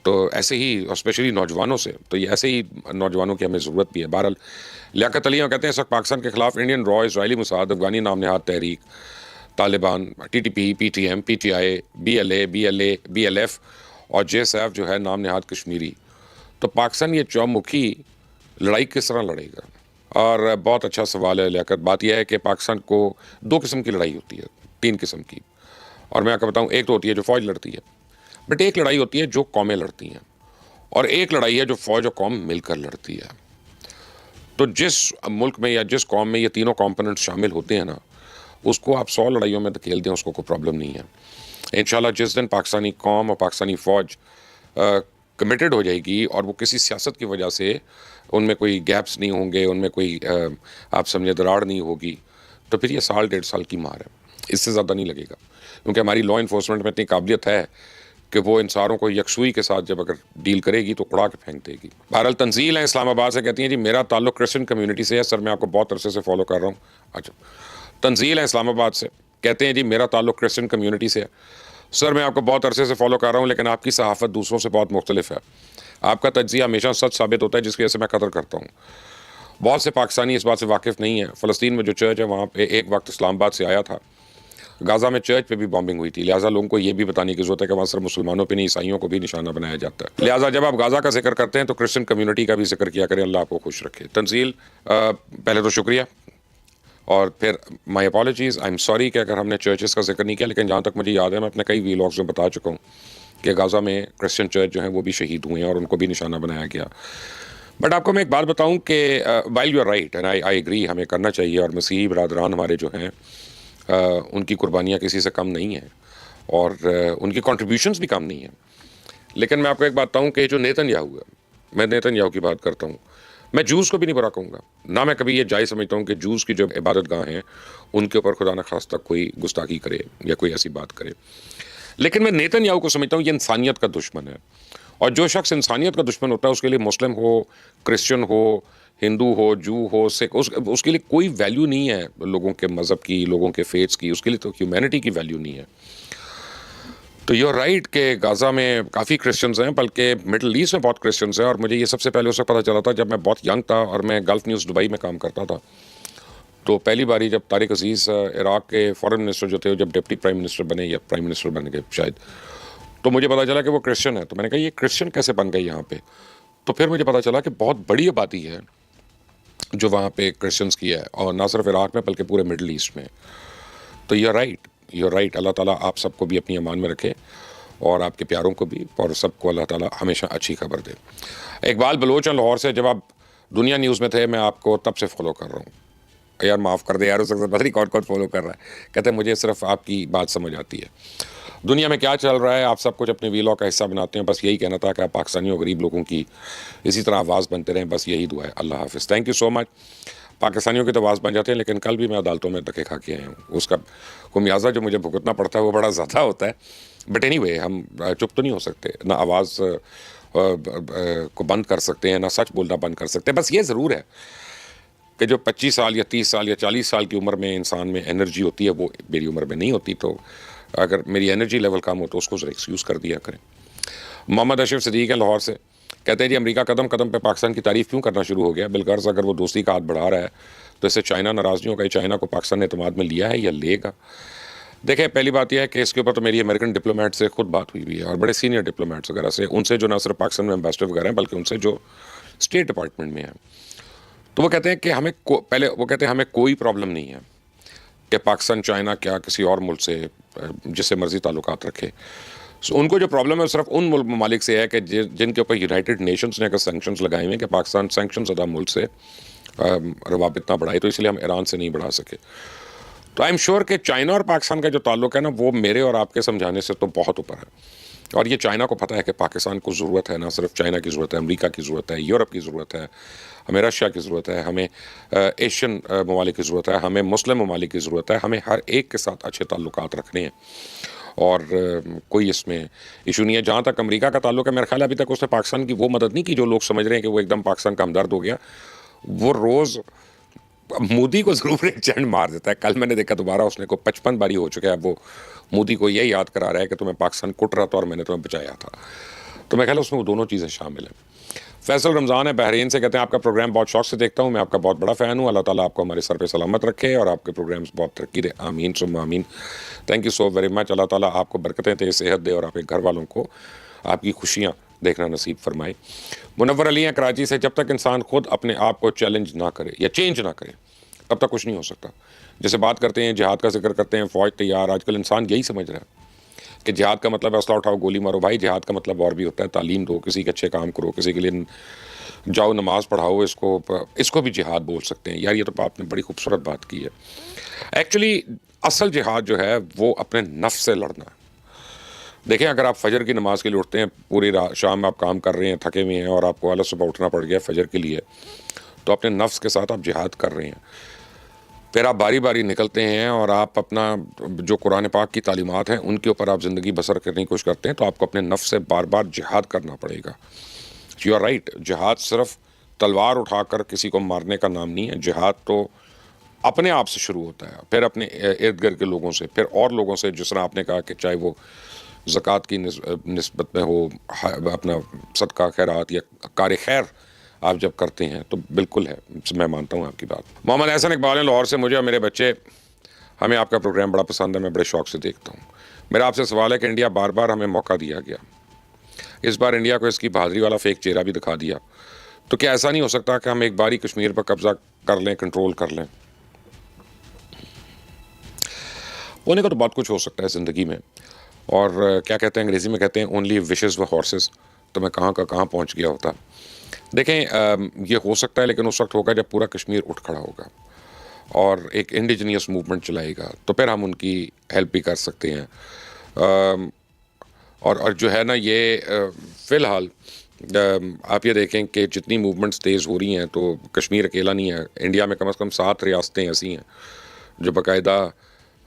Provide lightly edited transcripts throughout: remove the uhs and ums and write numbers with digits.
تو ایسے ہی اسپیشلی نوجوانوں سے، تو یہ ایسے ہی نوجوانوں کی ہمیں ضرورت بھی ہے۔ بہرحال لیاقت علی کہتے ہیں اس وقت پاکستان کے خلاف انڈین را، اسرائیلی موساد، افغانی نام نہاد تحریک، Taliban, T T P, P T M, P T I, B L F اور جے ایس ایف جو ہے نام نہاد کشمیری، تو پاکستان یہ چومکھی لڑائی کس طرح لڑے گا؟ اور بہت اچھا سوال ہے لیاقت۔ بات یہ ہے کہ پاکستان کو دو قسم کی لڑائی ہوتی ہے، تین قسم کی، اور میں آپ کو بتاؤں، ایک تو ہوتی ہے جو فوج لڑتی ہے، بٹ ایک لڑائی ہوتی ہے جو قومیں لڑتی ہیں، اور ایک لڑائی ہے جو فوج اور قوم مل کر لڑتی ہے۔ تو جس ملک میں یا جس قوم میں یہ تینوں کمپوننٹ شامل ہوتے ہیں نا، اس کو آپ 100 لڑائیوں میں دھکیل دیں، اس کو کوئی پرابلم نہیں ہے۔ انشاءاللہ جس دن پاکستانی قوم اور پاکستانی فوج کمیٹڈ ہو جائے گی، اور وہ کسی سیاست کی وجہ سے ان میں کوئی گیپس نہیں ہوں گے، ان میں کوئی آپ سمجھے دراڑ نہیں ہوگی، تو پھر یہ 1.5 سال کی مار ہے، اس سے زیادہ نہیں لگے گا، کیونکہ ہماری لا انفورسمنٹ میں اتنی قابلیت ہے کہ وہ ان ساروں کو یکسوئی کے ساتھ جب اگر ڈیل کرے گی تو اڑا کے پھینک دے گی۔ بہرحال تنزیل ہے اسلام آباد سے، کہتی ہیں جی میرا تعلق کرسچن کمیونٹی سے ہے سر، میں آپ کو بہت عرصے سے فالو کر رہا ہوں۔ اچھا، تنزیل ہے اسلام آباد سے، کہتے ہیں جی میرا تعلق کرسچن کمیونٹی سے ہے سر، میں آپ کو بہت عرصے سے فالو کر رہا ہوں، لیکن آپ کی صحافت دوسروں سے بہت مختلف ہے، آپ کا تجزیہ ہمیشہ سچ ثابت ہوتا ہے، جس کی وجہ سے میں قدر کرتا ہوں۔ بہت سے پاکستانی اس بات سے واقف نہیں ہیں، فلسطین میں جو چرچ ہے وہاں پہ ایک وقت اسلام آباد سے آیا تھا، غازہ میں چرچ پہ بھی بامبنگ ہوئی تھی، لہٰذا لوگوں کو یہ بھی بتانے کی ضرورت ہے کہ وہاں صرف مسلمانوں پہ نہیں، عیسائیوں کو بھی نشانہ بنایا جاتا ہے۔ لہٰذا جب آپ غازہ کا ذکر کرتے ہیں تو کرسچن کمیونٹی کا بھی ذکر کیا کریں، اللہ آپ کو خوش رکھے۔ تنزیل پہلے تو شکریہ، اور پھر مائی اپالوجیز، آئی ایم سوری کہ اگر ہم نے چرچز کا ذکر نہیں کیا، لیکن جہاں تک مجھے یاد ہے میں اپنے کئی ویلاگز میں بتا چکا ہوں کہ غازہ میں کرسچن چرچ جو ہیں وہ بھی شہید ہوئے ہیں اور ان کو بھی نشانہ بنایا گیا۔ بٹ آپ کو میں ایک بات بتاؤں کہ while you are right and I agree, ہمیں کرنا چاہیے، اور مسیحی برادران ہمارے جو ہیں ان کی قربانیاں کسی سے کم نہیں ہیں، اور ان کی کنٹریبیوشنز بھی کم نہیں ہیں، لیکن میں آپ کو ایک بات بتاؤں کہ جو نیتن یاہو ہے، میں نیتن یاہو کی بات کرتا ہوں، میں جوز کو بھی نہیں برا کہوں گا، نہ میں کبھی یہ جائز سمجھتا ہوں کہ جوز کی جو عبادت گاہ ہیں ان کے اوپر خدا نخواستہ کوئی گستاخی کرے یا کوئی ایسی بات کرے، لیکن میں نیتن یاہو کو سمجھتا ہوں یہ انسانیت کا دشمن ہے، اور جو شخص انسانیت کا دشمن ہوتا ہے اس کے لیے مسلم ہو، کرسچن ہو، ہندو ہو، جو ہو، سکھ، اس کے لیے کوئی ویلیو نہیں ہے، لوگوں کے مذہب کی، لوگوں کے فیتھس کی، اس کے لیے تو ہیومینٹی کی ویلیو نہیں ہے۔ تو یو آر رائٹ کہ غازہ میں کافی کرسچنز ہیں، بلکہ مڈل ایسٹ میں بہت کرسچنز ہیں، اور مجھے یہ سب سے پہلے اس وقت پتہ چلا تھا جب میں بہت ینگ تھا اور میں گلف نیوز دبئی میں کام کرتا تھا، تو پہلی باری جب طارق عزیز عراق کے فارن منسٹر جو تھے، جب ڈپٹی پرائم منسٹر بنے یا پرائم منسٹر بن گئے شاید، تو مجھے پتا چلا کہ وہ کرسچن ہے، تو میں نے کہا یہ کرسچن کیسے بن گئے یہاں پہ؟ تو پھر مجھے پتا چلا کہ بہت بڑی آبادی ہے جو وہاں پہ کرسچنس کی ہے، اور نہ صرف عراق میں بلکہ پورے مڈل ایسٹ میں۔ تو یو آر رائٹ، اللہ تعالیٰ آپ سب کو بھی اپنی امان میں رکھے، اور آپ کے پیاروں کو بھی، اور سب کو اللہ تعالیٰ ہمیشہ اچھی خبر دے۔ اقبال بلوچ ہیں لاہور سے، جب آپ دنیا نیوز میں تھے میں آپ کو تب سے فالو کر رہا ہوں، یار معاف کر دے یار، اس وقت پتہ نہیں کون کون فالو کر رہا ہے، کہتے ہیں مجھے صرف آپ کی بات سمجھ آتی ہے، دنیا میں کیا چل رہا ہے آپ سب کچھ اپنے ویلاگ کا حصہ بناتے ہیں، بس یہی کہنا تھا کہ آپ پاکستانیوں غریب لوگوں کی اسی طرح آواز بنتے رہیں، بس یہی دعا ہے۔ اللہ حافظ، تھینک یو سو مچ۔ پاکستانیوں کی تو آواز بن جاتے ہیں، لیکن کل بھی میں عدالتوں میں دھکے کھا کے آیا ہوں، اس کا خمیازہ جو مجھے بھگتنا پڑتا ہے وہ بڑا زیادہ ہوتا ہے، بٹ اینی وے ہم چپ تو نہیں ہو سکتے، نہ آواز کو بند کر سکتے ہیں، نہ سچ بولنا بند کر سکتے ہیں۔ بس یہ ضرور ہے کہ جو 25 سال یا 30 سال یا 40 سال کی عمر میں انسان میں انرجی ہوتی ہے وہ میری عمر میں نہیں ہوتی، تو اگر میری انرجی لیول کم ہو تو اس کو ذرا ایکسکیوز کر دیا کریں۔ محمد اشرف صدیق ہے لاہور سے، کہتے ہیں جی امریکہ قدم قدم پہ پاکستان کی تعریف کیوں کرنا شروع ہو گیا؟ بالغرض اگر وہ دوستی کا ہاتھ بڑھا رہا ہے تو اس سے چائنا ناراض نہیں ہوگا؟ چائنا کو پاکستان نے اعتماد میں لیا ہے یا لے گا؟ دیکھیں، پہلی بات یہ ہے کہ اس کے اوپر تو میری امریکن ڈپلومیٹ سے خود بات ہوئی ہے، اور بڑے سینئر ڈپلومیٹس وغیرہ سے، ان سے جو نہ صرف پاکستان میں امبیسڈر وغیرہ ہیں بلکہ ان سے جو اسٹیٹ ڈپارٹمنٹ میں ہیں، تو وہ کہتے ہیں کہ ہمیں کوئی پرابلم نہیں ہے کہ پاکستان چائنا کیا کسی اور ملک سے جس سے مرضی تعلقات رکھے۔ ان کو جو پرابلم ہے صرف ان ممالک سے ہے کہ جن کے اوپر یونائٹڈ نیشنز نے اگر سینکشنز لگائے ہوئے ہیں کہ پاکستان سینکشن زدہ ملک سے روابط نہ بڑھائے، تو اس لیے ہم ایران سے نہیں بڑھا سکے۔ تو آئی ایم شیور کہ چائنا اور پاکستان کا جو تعلق ہے نا وہ میرے اور آپ کے سمجھانے سے تو بہت اوپر ہے، اور یہ چائنا کو پتہ ہے کہ پاکستان کو ضرورت ہے، نہ صرف چائنا کی ضرورت ہے، امریکہ کی ضرورت ہے، یورپ کی ضرورت ہے، ہمیں رشیا کی ضرورت ہے، ہمیں ایشین ممالک کی ضرورت ہے، ہمیں مسلم ممالک کی ضرورت ہے، ہمیں ہر ایک کے ساتھ اچھے تعلقات رکھنے ہیں، اور کوئی اس میں ایشو نہیں ہے۔ جہاں تک امریکہ کا تعلق ہے، میرا خیال ہے ابھی تک اس نے پاکستان کی وہ مدد نہیں کی جو لوگ سمجھ رہے ہیں کہ وہ ایک دم پاکستان کا ہمدرد ہو گیا۔ وہ روز مودی کو ضرور ایک چینڈ مار دیتا ہے، کل میں نے دیکھا دوبارہ اس نے کو 55 باری ہو چکا ہے، اب وہ مودی کو یہ یاد کرا رہا ہے کہ تمہیں پاکستان کٹ رہا تھا اور میں نے تمہیں بچایا تھا۔ تو میں خیال ہے اس میں وہ دونوں چیزیں شامل ہیں. فیصل رمضان ہے بحرین سے، کہتے ہیں آپ کا پروگرام بہت شوق سے دیکھتا ہوں، میں آپ کا بہت بڑا فین ہوں، اللہ تعالیٰ آپ کو ہمارے سر پہ سلامت رکھے اور آپ کے پروگرامز بہت ترقی دے، آمین ثم آمین. Thank you so very much. اللہ تعالیٰ آپ کو برکتیں دے، صحت دے اور آپ کے گھر والوں کو آپ کی خوشیاں دیکھنا نصیب فرمائے. منور علی ہیں کراچی سے، جب تک انسان خود اپنے آپ کو چیلنج نہ کرے یا چینج نہ کرے تب تک کچھ نہیں ہو سکتا. جیسے بات کرتے ہیں جہاد کا ذکر کرتے ہیں، فوج تیار، آج کل انسان یہی سمجھ رہا ہے کہ جہاد کا مطلب ہے اسلحہ اٹھاؤ گولی مارو. بھائی جہاد کا مطلب اور بھی ہوتا ہے، تعلیم دو، کسی کے اچھے کام کرو، کسی کے لیے جاؤ نماز پڑھاؤ، اس کو بھی جہاد بول سکتے ہیں. یار یہ تو آپ نے بڑی خوبصورت بات کی ہے. ایکچولی اصل جہاد جو ہے وہ اپنے نفس سے لڑنا ہے. دیکھیں اگر آپ فجر کی نماز کے لیے اٹھتے ہیں، پوری شام آپ کام کر رہے ہیں، تھکے ہوئے ہیں اور آپ کو الگ صبح اٹھنا پڑ گیا فجر کے لیے، تو اپنے نفس کے ساتھ آپ جہاد کر رہے ہیں. پھر آپ باری باری نکلتے ہیں اور آپ اپنا جو قرآن پاک کی تعلیمات ہیں ان کے اوپر آپ زندگی بسر کرنے کی کوشش کرتے ہیں، تو آپ کو اپنے نفس سے بار بار جہاد کرنا پڑے گا. You are right. جہاد صرف تلوار اٹھا کر کسی کو مارنے کا نام نہیں ہے. جہاد تو اپنے آپ سے شروع ہوتا ہے، پھر اپنے ارد گرد کے لوگوں سے، پھر اور لوگوں سے، جس طرح آپ نے کہا کہ چاہے وہ زکوٰۃ کی نسبت میں ہو، اپنا صدقہ خیرات یا کار خیر آپ جب کرتے ہیں تو بالکل ہے، میں مانتا ہوں آپ کی بات. محمد احسن اقبال ہیں لاہور سے، مجھے اور میرے بچے ہمیں آپ کا پروگرام بڑا پسند ہے، میں بڑے شوق سے دیکھتا ہوں. میرا آپ سے سوال ہے کہ انڈیا بار بار ہمیں موقع دیا گیا، اس بار انڈیا کو اس کی بہادری والا فیک چہرہ بھی دکھا دیا، تو کیا ایسا نہیں ہو سکتا کہ ہم ایک بار ہی کشمیر پر قبضہ کر لیں، کنٹرول کر لیں؟ ہونے کا تو بہت کچھ ہو سکتا ہے زندگی میں، اور کیا کہتے ہیں انگریزی میں کہتے ہیں اونلی وشز و ہارسز، تو میں کہاں کا کہاں پہنچ گیا ہوتا. دیکھیں یہ ہو سکتا ہے لیکن اس وقت ہوگا جب پورا کشمیر اٹھ کھڑا ہوگا اور ایک انڈیجنیس موومنٹ چلائے گا، تو پھر ہم ان کی ہیلپ بھی کر سکتے ہیں. اور جو ہے نا یہ فی الحال آپ یہ دیکھیں کہ جتنی موومنٹس تیز ہو رہی ہیں تو کشمیر اکیلا نہیں ہے. انڈیا میں کم از کم 7 ریاستیں ایسی ہیں جو باقاعدہ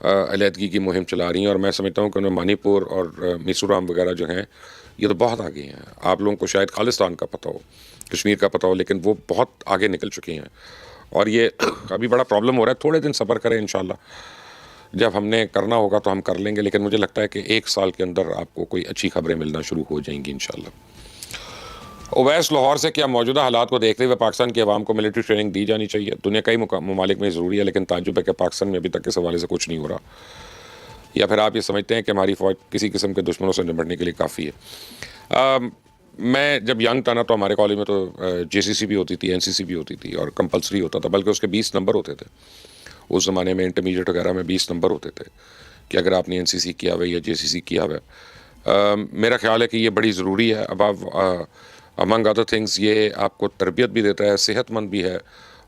علیحدگی کی مہم چلا رہی ہیں، اور میں سمجھتا ہوں کہ انہیں منی پور اور میزورم وغیرہ جو ہیں یہ تو بہت آگے ہیں. آپ لوگوں کو شاید خالصتان کا پتہ ہو، کشمیر کا پتہ ہو، لیکن وہ بہت آگے نکل چکے ہیں اور یہ ابھی بڑا پرابلم ہو رہا ہے. تھوڑے دن صبر کریں، انشاءاللہ جب ہم نے کرنا ہوگا تو ہم کر لیں گے، لیکن مجھے لگتا ہے کہ 1 سال کے اندر آپ کو کوئی اچھی خبریں ملنا شروع ہو جائیں گی انشاءاللہ. اویس لاہور سے، کیا موجودہ حالات کو دیکھتے ہوئے پاکستان کی عوام کو ملٹری ٹریننگ دی جانی چاہیے؟ دنیا کئی ممالک میں ضروری ہے، لیکن تعجب ہے کہ پاکستان میں ابھی تک اس حوالے سے کچھ نہیں ہو رہا. یا پھر آپ یہ سمجھتے ہیں کہ ہماری فوج کسی قسم کے دشمنوں سے نمٹنے کے لیے کافی ہے؟ میں جب ینگ تھا نا تو ہمارے کالج میں تو جے سی سی بھی ہوتی تھی، این سی سی بھی ہوتی تھی اور کمپلسری ہوتا تھا، بلکہ اس کے 20 نمبر ہوتے تھے. اس زمانے میں انٹرمیڈیٹ وغیرہ میں 20 نمبر ہوتے تھے کہ اگر آپ نے این سی سی کیا ہوا ہے یا جے سی سی کیا ہوا ہے. میرا خیال ہے کہ یہ بڑی ضروری ہے. امنگ ادر تھنگز یہ آپ کو تربیت بھی دیتا ہے، صحت مند بھی ہے،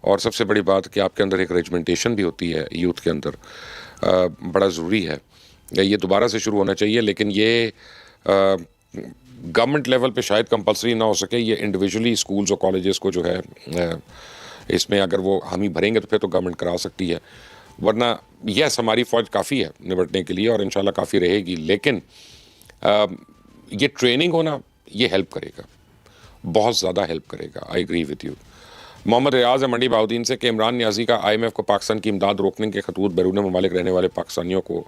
اور سب سے بڑی بات کہ آپ کے اندر ایک ریجمنٹیشن بھی ہوتی ہے یوتھ کے اندر، بڑا ضروری ہے. یہ دوبارہ سے شروع ہونا چاہیے، لیکن یہ گورنمنٹ لیول پہ شاید کمپلسری نہ ہو سکے. یہ انڈیویجولی اسکولز اور کالجز کو جو ہے اس میں اگر وہ حامی بھریں گے تو پھر تو گورنمنٹ کرا سکتی ہے، ورنہ یس ہماری فوج کافی ہے نمٹنے کے لیے اور انشاءاللہ کافی رہے گی، لیکن یہ ٹریننگ ہونا یہ ہیلپ کرے گا، بہت زیادہ ہیلپ کرے گا. I agree with you. Muhammad Riaz ہے منڈی بہاؤدین سے کہ عمران نیازی کا آئی ایم ایف کو پاکستان کی امداد روکنے کے خطوط بیرون ممالک رہنے والے پاکستانیوں کو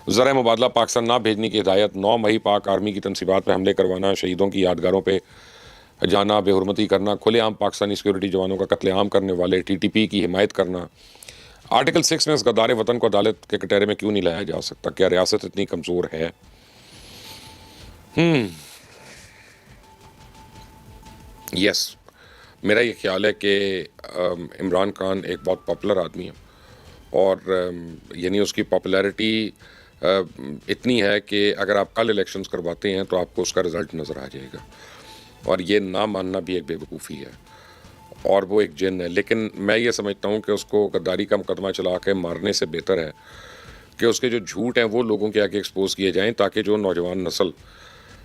زرعِ مبادلہ پاکستان نہ بھیجنے کی ہدایت. 9 مئی پاک آرمی کی تنصیبات پہ حملے کروانا، شہیدوں کی یادگاروں پہ جانا، بے حرمتی کرنا، کھلے عام پاکستانی سیکورٹی جوانوں کا قتل عام کرنے والے ٹی ٹی پی کی حمایت کرنا. آرٹیکل 6 میں اس غدار وطن کو عدالت کے کٹہرے میں کیوں نہیں لایا جا سکتا؟ کیا ریاست اتنی کمزور ہے؟ یس میرا یہ خیال ہے کہ عمران خان ایک بہت پاپولر آدمی ہے، اور یعنی اس کی پاپولیرٹی اتنی ہے کہ اگر آپ کل الیکشنز کرواتے ہیں تو آپ کو اس کا رزلٹ نظر آ جائے گا، اور یہ نہ ماننا بھی ایک بے وقوفی ہے، اور وہ ایک جن ہے. لیکن میں یہ سمجھتا ہوں کہ اس کو غداری کا مقدمہ چلا کے مارنے سے بہتر ہے کہ اس کے جو جھوٹ ہیں وہ لوگوں کے آگے ایکسپوز کیے جائیں، تاکہ جو نوجوان نسل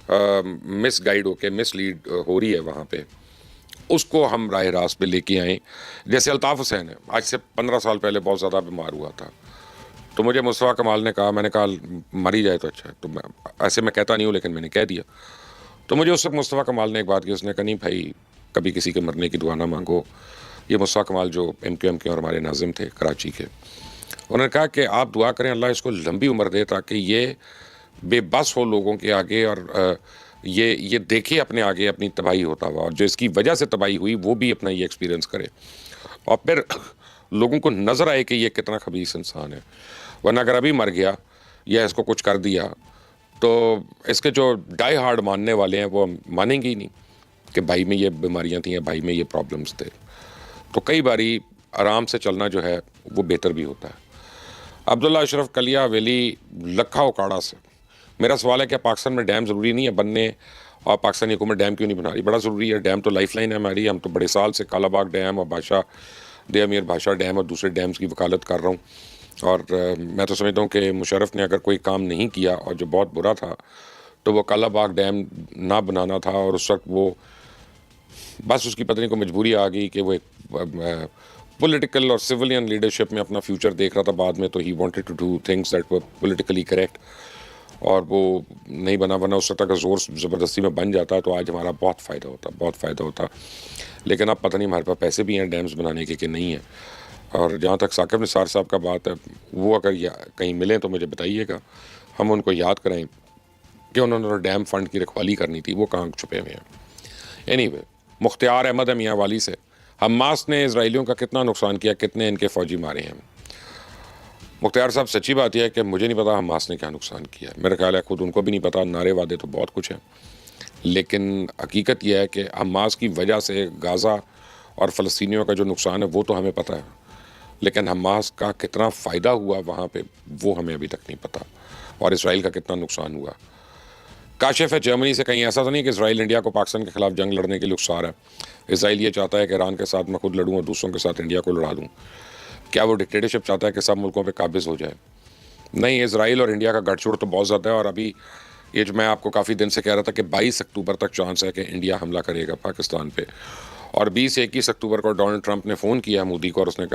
مس گائیڈ ہو کے مس لیڈ ہو رہی ہے وہاں پہ اس کو ہم راہ راست پہ لے کے آئیں. جیسے الطاف حسین ہے، آج سے 15 سال پہلے بہت زیادہ بیمار ہوا تھا، تو مجھے مصطفیٰ کمال نے کہا، میں نے کہا مری جائے تو اچھا ہے، تو ایسے میں کہتا نہیں ہوں لیکن میں نے کہہ دیا. تو مجھے اس وقت مصطفیٰ کمال نے ایک بات کی، اس نے کہا نہیں بھائی کبھی کسی کے مرنے کی دعا نہ مانگو. یہ مصطفیٰ کمال جو ایم کیو ایم کے اور ہمارے ناظم تھے کراچی کے، انہوں نے کہا کہ آپ دعا کریں اللہ اس کو لمبی عمر دے تاکہ یہ بے بس ہو لوگوں کے آگے اور یہ دیکھے اپنے آگے اپنی تباہی ہوتا ہوا, اور جو اس کی وجہ سے تباہی ہوئی وہ بھی اپنا یہ ایکسپیرینس کرے, اور پھر لوگوں کو نظر آئے کہ یہ کتنا خبیث انسان ہے. ورنہ اگر ابھی مر گیا یا اس کو کچھ کر دیا تو اس کے جو ڈائی ہارڈ ماننے والے ہیں وہ مانیں گے ہی نہیں کہ بھائی میں یہ بیماریاں تھیں یا بھائی میں یہ پرابلمس تھے. تو کئی باری آرام سے چلنا جو ہے وہ بہتر بھی ہوتا ہے. عبداللہ اشرف کلیا ویلی لکھا اکاڑا سے میرا سوال ہے کہ پاکستان میں ڈیم ضروری نہیں ہے بننے, اور پاکستانی حکومت ڈیم کیوں نہیں بنا رہی؟ بڑا ضروری ہے, ڈیم تو لائف لائن ہے ہماری. ہم تو بڑے سال سے کالا باغ ڈیم اور بادشاہ دے امیر بادشاہ ڈیم اور دوسرے ڈیمز کی وکالت کر رہا ہوں, اور میں تو سمجھتا ہوں کہ مشرف نے اگر کوئی کام نہیں کیا اور جو بہت برا تھا تو وہ کالا باغ ڈیم نہ بنانا تھا, اور اس وقت وہ بس اس کی پتنی کو مجبوری آ گئی کہ وہ ایک پولیٹیکل اور سویلین لیڈرشپ میں اپنا فیوچر دیکھ رہا تھا بعد میں, تو ہی wanted to do things that were politically correct, اور وہ نہیں بنا. اس وقت اگر زور زبردستی میں بن جاتا تو آج ہمارا بہت فائدہ ہوتا. لیکن اب پتہ نہیں ہمارے پاس پیسے بھی ہیں ڈیمز بنانے کے کہ نہیں ہیں. اور جہاں تک ثاقب نثار صاحب کا بات ہے, وہ اگر کہیں ملیں تو مجھے بتائیے گا, ہم ان کو یاد کریں کہ انہوں نے ڈیم فنڈ کی رکھوالی کرنی تھی, وہ کہاں چھپے ہوئے ہیں. اینی وے, مختار احمد میاں والی سے حماس نے اسرائیلیوں کا کتنا نقصان کیا, کتنے ان کے فوجی مارے ہیں؟ مختار صاحب سچی بات یہ ہے کہ مجھے نہیں پتا حماس نے کیا نقصان کیا ہے, میرا خیال ہے خود ان کو بھی نہیں پتا. نعرے وعدے تو بہت کچھ ہیں, لیکن حقیقت یہ ہے کہ حماس کی وجہ سے غازہ اور فلسطینیوں کا جو نقصان ہے وہ تو ہمیں پتہ ہے, لیکن حماس کا کتنا فائدہ ہوا وہاں پہ وہ ہمیں ابھی تک نہیں پتہ, اور اسرائیل کا کتنا نقصان ہوا. کاشف ہے جرمنی سے, کہیں ایسا تو نہیں کہ اسرائیل انڈیا کو پاکستان کے خلاف جنگ لڑنے کے لیے اکسا رہا ہے؟ اسرائیل یہ چاہتا ہے کہ ایران کے ساتھ میں خود لڑوں اور دوسروں کے ساتھ انڈیا کو لڑا دوں. کیا وہ ڈکٹیٹرشپ چاہتا ہے کہ سب ملکوں پہ قابض ہو جائے؟ نہیں, اسرائیل اور انڈیا کا گٹھ چھوڑ تو بہت زیادہ ہے. اور ابھی یہ جو میں آپ کو کافی دن سے کہہ رہا تھا کہ 22 اکتوبر تک چانس ہے کہ انڈیا حملہ کرے گا پاکستان پہ, اور 20 سے 21 اکتوبر کو ڈونلڈ ٹرمپ نے فون کیا مودی کو, اور اس نے کہا